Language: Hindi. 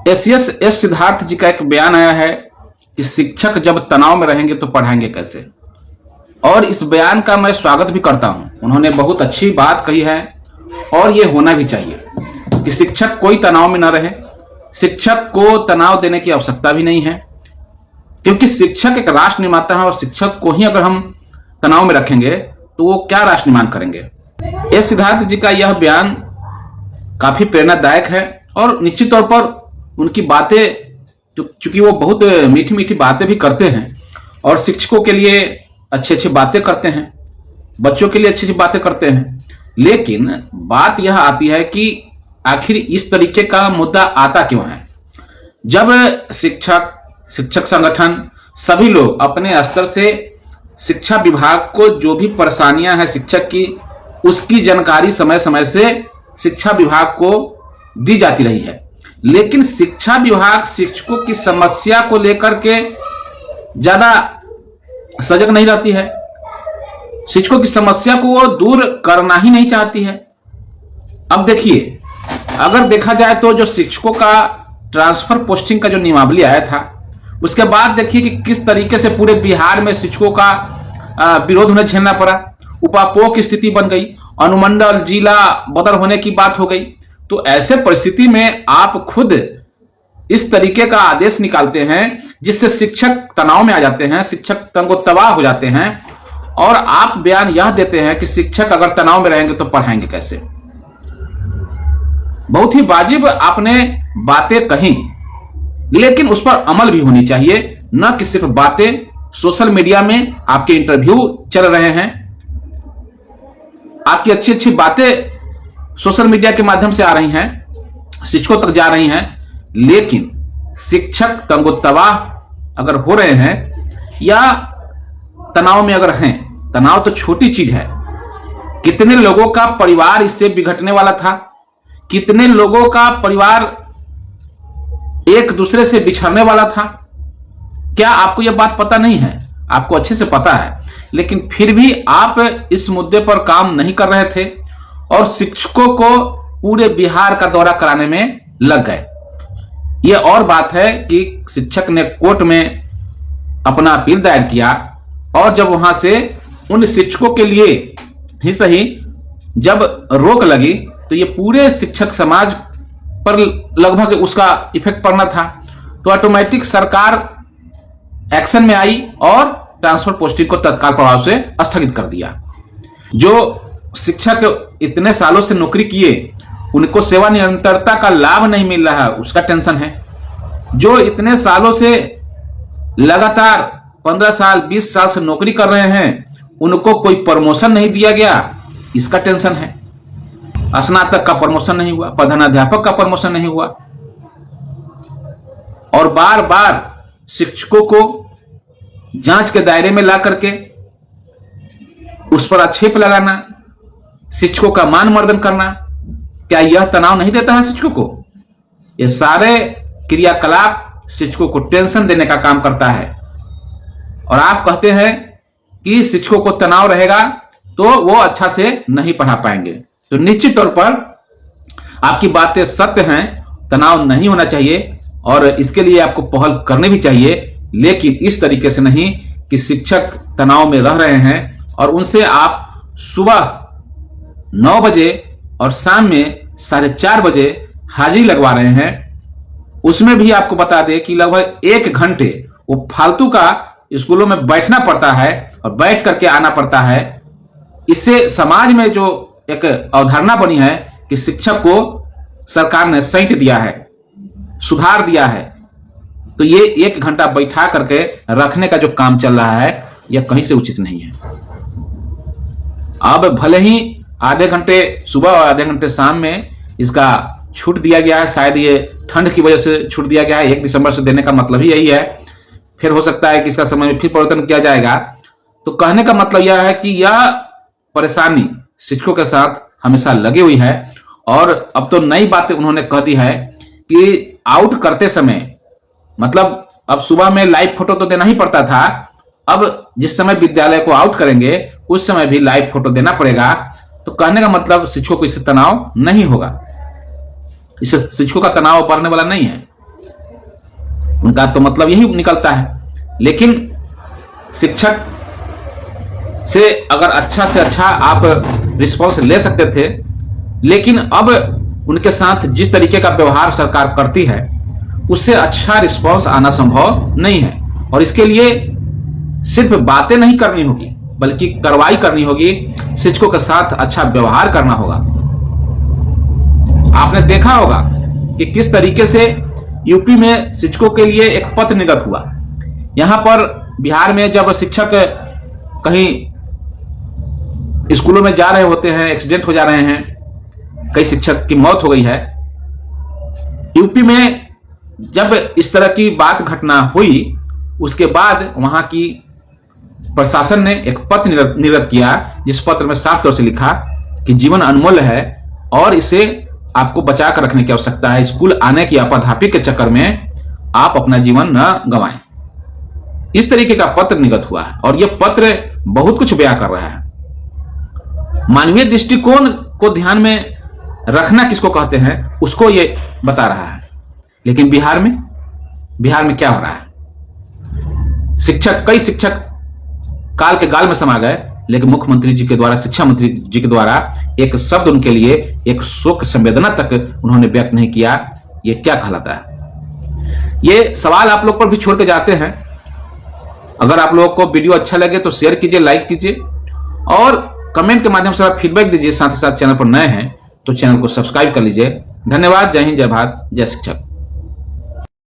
एस सिद्धार्थ जी का एक बयान आया है कि शिक्षक जब तनाव में रहेंगे तो पढ़ाएंगे कैसे। और इस बयान का मैं स्वागत भी करता हूं। उन्होंने बहुत अच्छी बात कही है और ये होना भी चाहिए कि शिक्षक कोई तनाव में न रहे। शिक्षक को तनाव देने की आवश्यकता भी नहीं है, क्योंकि शिक्षक एक राष्ट्र निर्माता है और शिक्षक को ही अगर हम तनाव में रखेंगे तो वो क्या राष्ट्र निर्माण करेंगे। एस सिद्धार्थ जी का यह बयान काफी प्रेरणादायक है और निश्चित तौर पर उनकी बातें, चूंकि वो बहुत मीठी मीठी बातें भी करते हैं और शिक्षकों के लिए अच्छी अच्छी बातें करते हैं, बच्चों के लिए अच्छी अच्छी बातें करते हैं, लेकिन बात यह आती है कि आखिर इस तरीके का मुद्दा आता क्यों है। जब शिक्षक संगठन सभी लोग अपने स्तर से शिक्षा विभाग को जो भी परेशानियां हैं शिक्षक की, उसकी जानकारी समय समय से शिक्षा विभाग को दी जाती रही है, लेकिन शिक्षा विभाग शिक्षकों की समस्या को लेकर के ज्यादा सजग नहीं रहती है। शिक्षकों की समस्या को वो दूर करना ही नहीं चाहती है। अब देखिए, अगर देखा जाए तो जो शिक्षकों का ट्रांसफर पोस्टिंग का जो नियमावली आया था, उसके बाद देखिए कि किस तरीके से पूरे बिहार में शिक्षकों का विरोध उन्हें झेलना पड़ा। उपापो की स्थिति बन गई, अनुमंडल जिला बदल होने की बात हो गई। तो ऐसे परिस्थिति में आप खुद इस तरीके का आदेश निकालते हैं जिससे शिक्षक तनाव में आ जाते हैं, शिक्षक तंगो तबाह हो जाते हैं, और आप बयान यह देते हैं कि शिक्षक अगर तनाव में रहेंगे तो पढ़ाएंगे कैसे। बहुत ही वाजिब आपने बातें कही, लेकिन उस पर अमल भी होनी चाहिए, न कि सिर्फ बातें। सोशल मीडिया में आपके इंटरव्यू चल रहे हैं, आपकी अच्छी अच्छी बातें सोशल मीडिया के माध्यम से आ रही हैं, शिक्षकों तक जा रही हैं, लेकिन शिक्षक तंगो तबाह अगर हो रहे हैं या तनाव में अगर हैं, तनाव तो छोटी चीज है, कितने लोगों का परिवार इससे बिगड़ने वाला था, कितने लोगों का परिवार एक दूसरे से बिछड़ने वाला था। क्या आपको यह बात पता नहीं है? आपको अच्छे से पता है, लेकिन फिर भी आप इस मुद्दे पर काम नहीं कर रहे थे और शिक्षकों को पूरे बिहार का दौरा कराने में लग गए। यह और बात है कि शिक्षक ने कोर्ट में अपना अपील दायर किया और जब वहां से उन शिक्षकों के लिए ही सही जब रोक लगी तो ये पूरे शिक्षक समाज पर लगभग उसका इफेक्ट पड़ना था। तो ऑटोमेटिक सरकार एक्शन में आई और ट्रांसफर पोस्टिंग को तत्काल प्रभाव से स्थगित कर दिया। जो शिक्षक इतने सालों से नौकरी किए, उनको सेवा निरंतरता का लाभ नहीं मिल रहा है, उसका टेंशन है। जो इतने सालों से लगातार 15 साल 20 साल से नौकरी कर रहे हैं, उनको कोई प्रमोशन नहीं दिया गया, इसका टेंशन है। स्नातक का प्रमोशन नहीं हुआ, प्रधानाध्यापक का प्रमोशन नहीं हुआ, और बार बार शिक्षकों को जांच के दायरे में ला करके उस पर आक्षेप लगाना, शिक्षकों का मान मर्दन करना, क्या यह तनाव नहीं देता है शिक्षकों को? ये सारे क्रियाकलाप शिक्षकों को टेंशन देने का काम करता है। और आप कहते हैं कि शिक्षकों को तनाव रहेगा तो वो अच्छा से नहीं पढ़ा पाएंगे। तो निश्चित तौर पर आपकी बातें सत्य हैं, तनाव नहीं होना चाहिए और इसके लिए आपको पहल करनी भी चाहिए, लेकिन इस तरीके से नहीं कि शिक्षक तनाव में रह रहे हैं और उनसे आप सुबह 9 बजे और शाम में 4:30 बजे हाजिरी लगवा रहे हैं। उसमें भी आपको बता दें कि लगभग 1 घंटे वो फालतू का स्कूलों में बैठना पड़ता है और बैठ करके आना पड़ता है। इससे समाज में जो एक अवधारणा बनी है कि शिक्षक को सरकार ने सैंत दिया है, सुधार दिया है, तो ये 1 घंटा बैठा करके रखने का जो काम चल रहा है यह कहीं से उचित नहीं है। अब भले ही आधे घंटे सुबह और आधे घंटे शाम में इसका छूट दिया गया है, शायद ये ठंड की वजह से छूट दिया गया है, 1 दिसंबर से देने का मतलब ही यही है। फिर हो सकता है कि इसका समय में फिर परिवर्तन किया जाएगा। तो कहने का मतलब यह है कि यह परेशानी शिक्षकों के साथ हमेशा लगी हुई है और अब तो नई बातें उन्होंने कह दी है कि आउट करते समय, मतलब अब सुबह में लाइव फोटो तो देना ही पड़ता था, अब जिस समय विद्यालय को आउट करेंगे उस समय भी लाइव फोटो देना पड़ेगा। तो कहने का मतलब शिक्षकों को इससे तनाव नहीं होगा, इससे शिक्षकों का तनाव बढ़ने वाला नहीं है। उनका तो मतलब यही निकलता है। लेकिन शिक्षक से अगर अच्छा से अच्छा आप रिस्पॉन्स ले सकते थे, लेकिन अब उनके साथ जिस तरीके का व्यवहार सरकार करती है उससे अच्छा रिस्पॉन्स आना संभव नहीं है। और इसके लिए सिर्फ बातें नहीं करनी होगी बल्कि कार्रवाई करनी होगी, शिक्षकों के साथ अच्छा व्यवहार करना होगा। आपने देखा होगा कि किस तरीके से यूपी में शिक्षकों के लिए एक पत्र निर्गत हुआ। यहां पर बिहार में जब शिक्षक कहीं स्कूलों में जा रहे होते हैं, एक्सीडेंट हो जा रहे हैं, कई शिक्षक की मौत हो गई है। यूपी में जब इस तरह की बात घटना हुई, उसके बाद वहां की प्रशासन ने एक पत्र निर्गत किया, जिस पत्र में साफ तौर से लिखा कि जीवन अनमोल है और इसे आपको बचा कर रखने की आवश्यकता है। स्कूल आने की आपाधापी के चक्कर में आप अपना जीवन न गंवाएं। इस तरीके का पत्र निर्गत हुआ है और यह पत्र बहुत कुछ बयां कर रहा है। मानवीय दृष्टिकोण को ध्यान में रखना किसको कहते हैं उसको यह बता रहा है। लेकिन बिहार में क्या हो रहा है? कई शिक्षक काल के गाल में समा गए, लेकिन मुख्यमंत्री जी के द्वारा, शिक्षा मंत्री जी के द्वारा एक शब्द उनके लिए, एक शोक संवेदना तक उन्होंने व्यक्त नहीं किया। ये क्या कहलाता है? ये सवाल आप लोग पर भी छोड़ के जाते हैं। अगर आप लोगों को वीडियो अच्छा लगे तो शेयर कीजिए, लाइक कीजिए और कमेंट के माध्यम से आप फीडबैक दीजिए। साथ ही साथ चैनल पर नए हैं तो चैनल को सब्सक्राइब कर लीजिए। धन्यवाद। जय हिंद, जय भारत, जय शिक्षक।